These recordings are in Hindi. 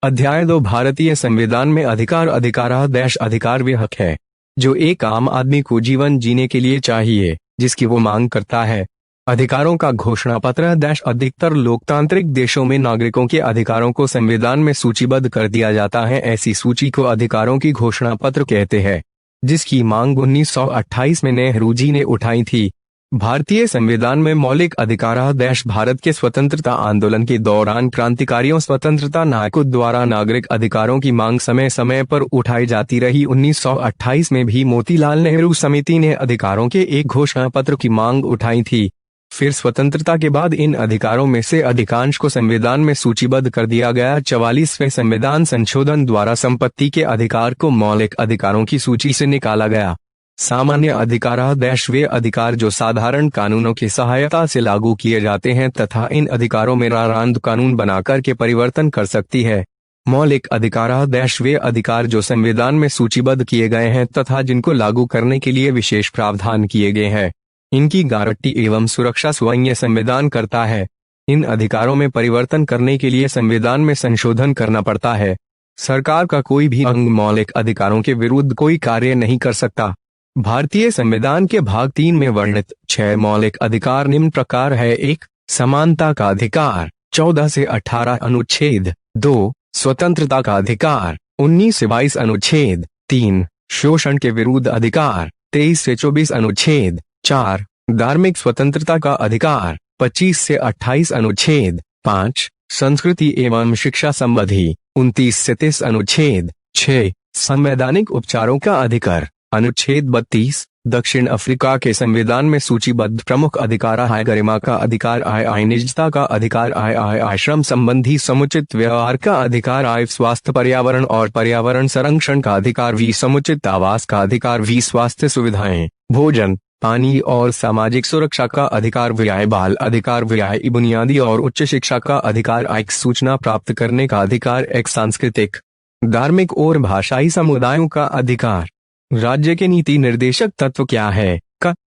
अध्याय 2 भारतीय संविधान में अधिकार अधिकारादेश अधिकार वे हक है जो एक आम आदमी को जीवन जीने के लिए चाहिए, जिसकी वो मांग करता है। अधिकारों का घोषणा पत्र देश अधिकतर लोकतांत्रिक देशों में नागरिकों के अधिकारों को संविधान में सूचीबद्ध कर दिया जाता है। ऐसी सूची को अधिकारों की घोषणा पत्र कहते हैं, जिसकी मांग 1928 में नेहरू जी ने उठाई थी। भारतीय संविधान में मौलिक अधिकारादेश भारत के स्वतंत्रता आंदोलन के दौरान क्रांतिकारियों स्वतंत्रता नायकों द्वारा नागरिक अधिकारों की मांग समय समय पर उठाई जाती रही। 1928 में भी मोतीलाल नेहरू समिति ने अधिकारों के एक घोषणा पत्र की मांग उठाई थी। फिर स्वतंत्रता के बाद इन अधिकारों में से अधिकांश को संविधान में सूचीबद्ध कर दिया गया। 44वें संविधान संशोधन द्वारा संपत्ति के अधिकार को मौलिक अधिकारों की सूची से निकाला गया। सामान्य अधिकारादेश वे अधिकार जो साधारण कानूनों की सहायता से लागू किए जाते हैं तथा इन अधिकारों में रारांद कानून बनाकर के परिवर्तन कर सकती है। मौलिक अधिकारादेश वे अधिकार जो संविधान में सूचीबद्ध किए गए हैं तथा जिनको लागू करने के लिए विशेष प्रावधान किए गए हैं। इनकी गारंटी एवं सुरक्षा स्वयं संविधान करता है। इन अधिकारों में परिवर्तन करने के लिए संविधान में संशोधन करना पड़ता है। सरकार का कोई भी अंग मौलिक अधिकारों के विरुद्ध कोई कार्य नहीं कर सकता। भारतीय संविधान के भाग 3 में वर्णित 6 मौलिक अधिकार निम्न प्रकार है। 1. समानता का अधिकार 14 से 18 अनुच्छेद 2. स्वतंत्रता का अधिकार 19 से 22 अनुच्छेद 3. शोषण के विरुद्ध अधिकार 23 से 24 अनुच्छेद 4. धार्मिक स्वतंत्रता का अधिकार 25 से 28 अनुच्छेद 5. संस्कृति एवं शिक्षा संबंधी 29 से 30 अनुच्छेद 6. संवैधानिक उपचारों का अधिकार अनुच्छेद 32। दक्षिण अफ्रीका के संविधान में सूचीबद्ध प्रमुख अधिकार है गरिमा का अधिकार आय निजता का अधिकार आय श्रम संबंधी समुचित व्यवहार का अधिकार आय स्वास्थ्य पर्यावरण और पर्यावरण संरक्षण का अधिकार वी समुचित आवास का अधिकार वी स्वास्थ्य सुविधाएं भोजन पानी और सामाजिक सुरक्षा का अधिकार व्यय बाल अधिकार व्यय बुनियादी और उच्च शिक्षा का अधिकार एक सूचना प्राप्त करने का अधिकार एक सांस्कृतिक धार्मिक और भाषाई समुदायों का अधिकार। राज्य के नीति निर्देशक तत्व क्या है?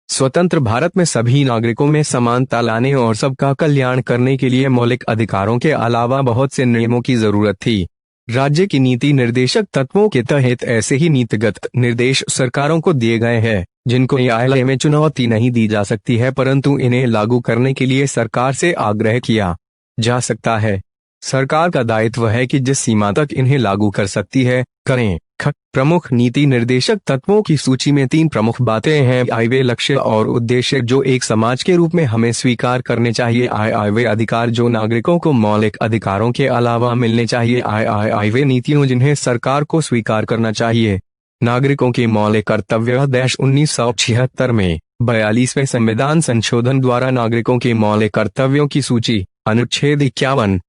स्वतंत्र भारत में सभी नागरिकों में समानता लाने और सबका कल्याण करने के लिए मौलिक अधिकारों के अलावा बहुत से नियमों की जरूरत थी। राज्य की नीति निर्देशक तत्वों के तहत ऐसे ही नीतिगत निर्देश सरकारों को दिए गए हैं जिनको न्यायालय में चुनौती नहीं दी जा सकती है, परंतु इन्हें लागू करने के लिए सरकार से आग्रह किया जा सकता है। सरकार का दायित्व है कि जिस सीमा तक इन्हें लागू कर सकती है करें। प्रमुख नीति निर्देशक तत्वों की सूची में 3 प्रमुख बातें हैं। आय वे लक्ष्य और उद्देश्य जो एक समाज के रूप में हमें स्वीकार करने चाहिए। आय वे अधिकार जो नागरिकों को मौलिक अधिकारों के अलावा मिलने चाहिए। आय वे नीतियों जिन्हें सरकार को स्वीकार करना चाहिए। नागरिकों के मौलिक कर्तव्य देश 1976 में 42वें संविधान संशोधन द्वारा नागरिकों के मौलिक कर्तव्यों की सूची अनुच्छेद 51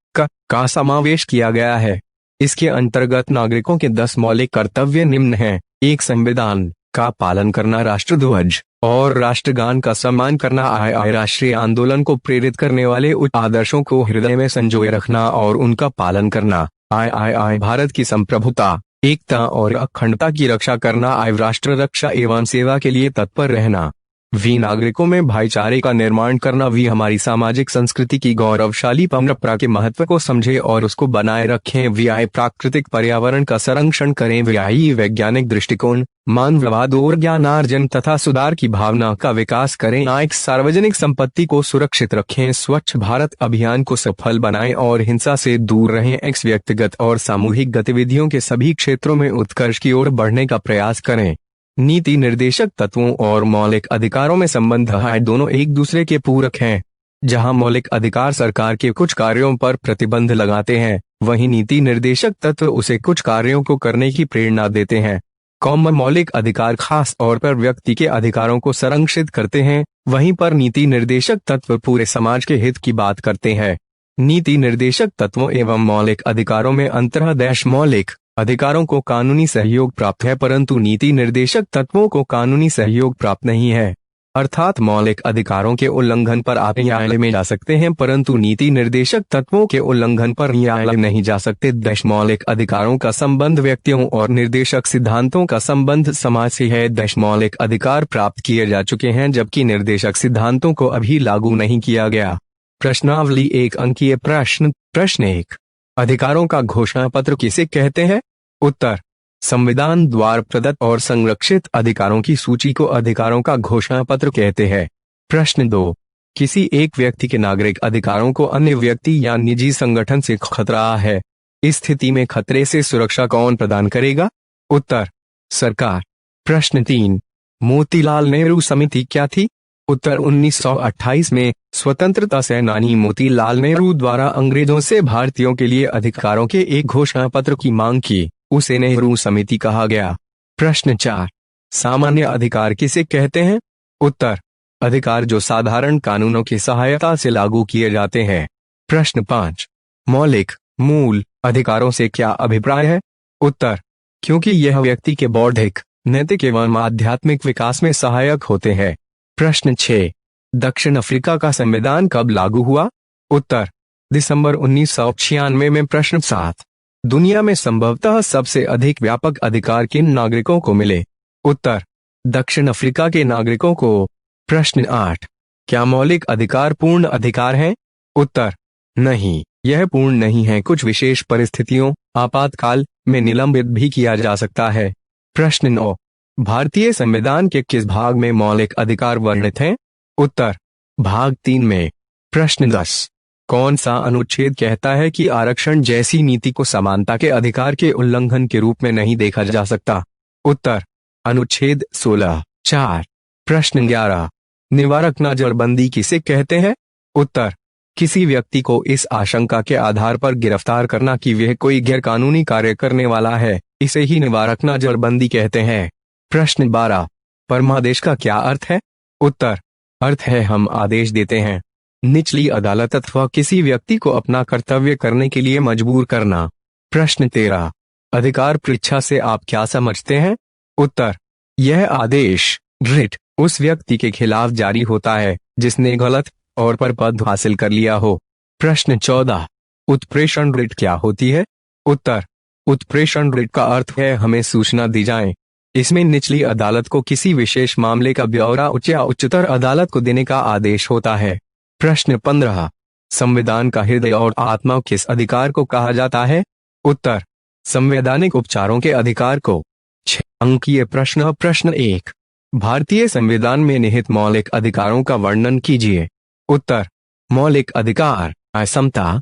का समावेश किया गया है। इसके अंतर्गत नागरिकों के 10 मौलिक कर्तव्य निम्न हैं। 1. संविधान का पालन करना, राष्ट्रध्वज और राष्ट्रगान का सम्मान करना, आय राष्ट्रीय आंदोलन को प्रेरित करने वाले उच्च आदर्शों को हृदय में संजोए रखना और उनका पालन करना, आय भारत की संप्रभुता एकता और अखंडता की रक्षा करना, आय राष्ट्र रक्षा एवं सेवा के लिए तत्पर रहना, वी नागरिकों में भाईचारे का निर्माण करना, वी हमारी सामाजिक संस्कृति की गौरवशाली परंपरा के महत्व को समझे और उसको बनाए रखें, वी आय प्राकृतिक पर्यावरण का संरक्षण करें, वी आय वैज्ञानिक दृष्टिकोण मानववाद और ज्ञानार्जन तथा सुधार की भावना का विकास करें, आय सार्वजनिक संपत्ति को सुरक्षित रखें, स्वच्छ भारत अभियान को सफल बनाएं और हिंसा से दूर रहें, व्यक्तिगत और सामूहिक गतिविधियों के सभी क्षेत्रों में उत्कर्ष की ओर बढ़ने का प्रयास करें। नीति निर्देशक तत्वों और मौलिक अधिकारों में संबंध है, दोनों एक दूसरे के पूरक हैं। जहां मौलिक अधिकार सरकार के कुछ कार्यों पर प्रतिबंध लगाते हैं, वहीं नीति निर्देशक तत्व उसे कुछ कार्यों को करने की प्रेरणा देते हैं। मौलिक अधिकार खास तौर पर व्यक्ति के अधिकारों को संरक्षित करते हैं, वहीं पर नीति निर्देशक तत्व पूरे समाज के हित की बात करते हैं। नीति निर्देशक तत्वों एवं मौलिक अधिकारों में अंतर्देश मौलिक अधिकारों को कानूनी सहयोग प्राप्त है, परंतु नीति निर्देशक तत्वों को कानूनी सहयोग प्राप्त नहीं है। अर्थात मौलिक अधिकारों के उल्लंघन पर आप न्यायालय में जा सकते हैं, परंतु नीति निर्देशक तत्वों के उल्लंघन पर न्यायालय नहीं जा सकते। मौलिक अधिकारों का संबंध व्यक्तियों और निर्देशक सिद्धांतों का संबंध समाज से है। मौलिक अधिकार प्राप्त किए जा चुके हैं जबकि निर्देशक सिद्धांतों को अभी लागू नहीं किया गया। प्रश्नावली 1 अंकीय प्रश्न। प्रश्न 1 अधिकारों का घोषणा पत्र किसे कहते हैं? उत्तर, संविधान द्वारा प्रदत्त और संरक्षित अधिकारों की सूची को अधिकारों का घोषणा पत्र कहते हैं। प्रश्न 2, किसी एक व्यक्ति के नागरिक अधिकारों को अन्य व्यक्ति या निजी संगठन से खतरा है। इस स्थिति में खतरे से सुरक्षा कौन प्रदान करेगा? उत्तर, सरकार। प्रश्न 3, मोतीलाल नेहरू समिति क्या थी? उत्तर, 1928 में स्वतंत्रता सेनानी मोतीलाल नेहरू द्वारा अंग्रेजों से भारतीयों के लिए अधिकारों के एक घोषणा पत्र की मांग की, उसे नेहरू समिति कहा गया। प्रश्न 4, सामान्य अधिकार किसे कहते हैं? उत्तर, अधिकार जो साधारण कानूनों की सहायता से लागू किए जाते हैं। प्रश्न 5, मौलिक मूल अधिकारों से क्या अभिप्राय है? उत्तर, क्योंकि यह व्यक्ति के बौद्धिक, नैतिक एवं आध्यात्मिक विकास में सहायक होते हैं। प्रश्न 6, दक्षिण अफ्रीका का संविधान कब लागू हुआ? उत्तर, दिसंबर 1996 में। प्रश्न 7, दुनिया में संभवतः सबसे अधिक व्यापक अधिकार किन नागरिकों को मिले? उत्तर, दक्षिण अफ्रीका के नागरिकों को। प्रश्न 8, क्या मौलिक अधिकार पूर्ण अधिकार हैं? उत्तर, नहीं, यह पूर्ण नहीं है। कुछ विशेष परिस्थितियों, आपातकाल में निलंबित भी किया जा सकता है। प्रश्न 9, भारतीय संविधान के किस भाग में मौलिक अधिकार वर्णित हैं? उत्तर, भाग 3 में। प्रश्न 10, कौन सा अनुच्छेद कहता है कि आरक्षण जैसी नीति को समानता के अधिकार के उल्लंघन के रूप में नहीं देखा जा सकता? उत्तर, अनुच्छेद 16। 4, प्रश्न 11, निवारक नजरबंदी किसे कहते हैं? उत्तर, किसी व्यक्ति को इस आशंका के आधार पर गिरफ्तार करना कि वह कोई गैरकानूनी कार्य करने वाला है, इसे ही निवारक नजरबंदी कहते हैं। प्रश्न 12, परमादेश का क्या अर्थ है? उत्तर, अर्थ है हम आदेश देते हैं। निचली अदालत अथवा किसी व्यक्ति को अपना कर्तव्य करने के लिए मजबूर करना। प्रश्न 13, अधिकार परीक्षा से आप क्या समझते हैं? उत्तर, यह आदेश रिट उस व्यक्ति के खिलाफ जारी होता है जिसने गलत और पर पद हासिल कर लिया हो। प्रश्न 14, उत्प्रेषण रिट क्या होती है? उत्तर, उत्प्रेषण रिट का अर्थ है हमें सूचना दी जाए। इसमें निचली अदालत को किसी विशेष मामले का ब्यौरा उच्च या उच्चतर अदालत को देने का आदेश होता है। प्रश्न 15, संविधान का हृदय और आत्मा किस अधिकार को कहा जाता है? उत्तर, संवैधानिक उपचारों के अधिकार को। 6 अंकीय प्रश्न। प्रश्न 1, भारतीय संविधान में निहित मौलिक अधिकारों का वर्णन कीजिए। उत्तर, मौलिक अधिकार: समता,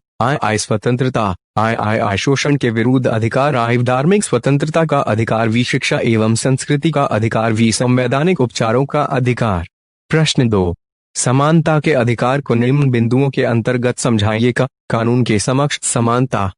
स्वतंत्रता, शोषण के विरुद्ध अधिकार, धार्मिक स्वतंत्रता का अधिकार, शिक्षा एवं संस्कृति का अधिकार, संवैधानिक उपचारों का अधिकार। प्रश्न 2, समानता के अधिकार को निम्न बिंदुओं के अंतर्गत समझाइए। कानून के समक्ष समानता।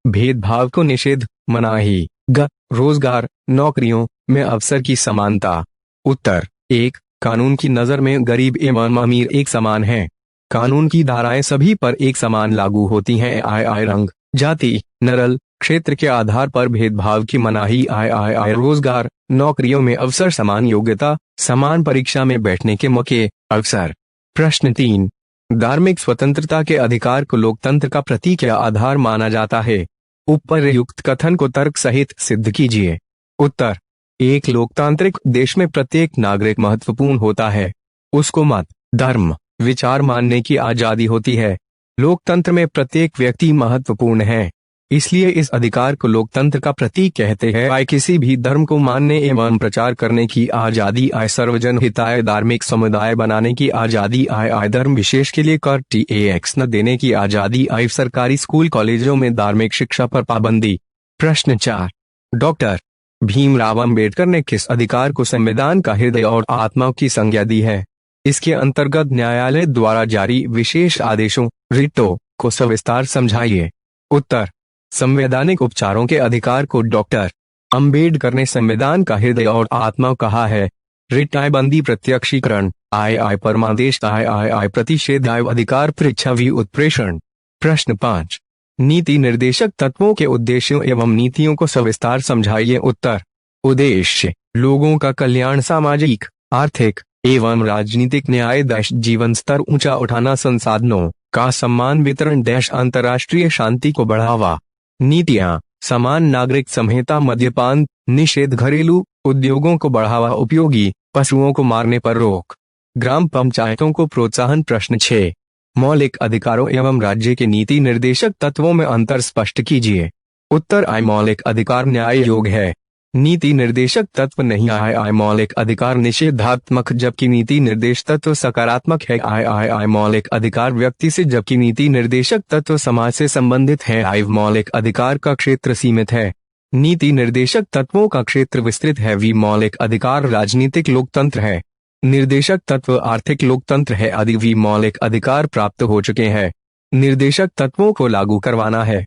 भेदभाव को निषेध, मनाही। रोजगार, नौकरियों में अवसर की समानता। उत्तर 1, कानून की नजर में गरीब एवं अमीर एक समान हैं। कानून की धाराएं सभी पर एक समान लागू होती हैं। रंग, जाति, नस्ल, क्षेत्र के आधार पर भेदभाव की मनाही। रोजगार, नौकरियों में अवसर, समान योग्यता, समान परीक्षा में बैठने के मौके, अवसर। प्रश्न 3, धार्मिक स्वतंत्रता के अधिकार को लोकतंत्र का प्रतीक या आधार माना जाता है। उपर्युक्त कथन को तर्क सहित सिद्ध कीजिए। उत्तर, एक लोकतांत्रिक देश में प्रत्येक नागरिक महत्वपूर्ण होता है। उसको मत, धर्म, विचार मानने की आजादी होती है। लोकतंत्र में प्रत्येक व्यक्ति महत्वपूर्ण है, इसलिए इस अधिकार को लोकतंत्र का प्रतीक कहते हैं। किसी भी धर्म को मानने एवं प्रचार करने की आजादी। सर्वजन हिताय, धार्मिक समुदाय बनाने की आजादी। धर्म विशेष के लिए कर टैक्स न देने की आजादी। सरकारी स्कूल कॉलेजों में धार्मिक शिक्षा पर पाबंदी। प्रश्न 4, डॉक्टर भीमराव अंबेडकर ने किस अधिकार को संविधान का हृदय और आत्मा की संज्ञा दी है? इसके अंतर्गत न्यायालय द्वारा जारी विशेष आदेशों, रिटों को सविस्तार समझाइए। उत्तर, संवैधानिक उपचारों के अधिकार को डॉक्टर अंबेडकर ने संविधान का हृदय और आत्मा कहा है। रिट, बंदी, प्रत्यक्षीकरण, परमादेश, प्रतिषेध, अधिकार परीक्षा, उत्प्रेषण। प्रश्न 5, नीति निर्देशक तत्वों के उद्देश्यों एवं नीतियों को सविस्तार समझाइए। उत्तर, उद्देश्य लोगों का कल्याण, सामाजिक, आर्थिक एवं राजनीतिक न्याय, जीवन स्तर ऊंचा उठाना, संसाधनों का समान वितरण, अंतर्राष्ट्रीय शांति को बढ़ावा। नीतियां, समान नागरिक संहिता, मद्यपान निषेध, घरेलू उद्योगों को बढ़ावा, उपयोगी पशुओं को मारने पर रोक, ग्राम पंचायतों को प्रोत्साहन। प्रश्न 6, मौलिक अधिकारों एवं राज्य के नीति निर्देशक तत्वों में अंतर स्पष्ट कीजिए। उत्तर आई मौलिक अधिकार न्याय योग है, नीति निर्देशक तत्व नहीं। आई मौलिक अधिकार निषेधात्मक जबकि नीति निर्देश तत्व सकारात्मक है। आई मौलिक अधिकार व्यक्ति से जबकि नीति निर्देशक तत्व समाज से संबंधित है। आई मौलिक अधिकार का क्षेत्र सीमित है, नीति निर्देशक तत्वों का क्षेत्र विस्तृत है। वी मौलिक अधिकार राजनीतिक लोकतंत्र है, निर्देशक तत्व आर्थिक लोकतंत्र है। आदि वी मौलिक अधिकार प्राप्त हो चुके हैं, निर्देशक तत्वों को लागू करवाना है।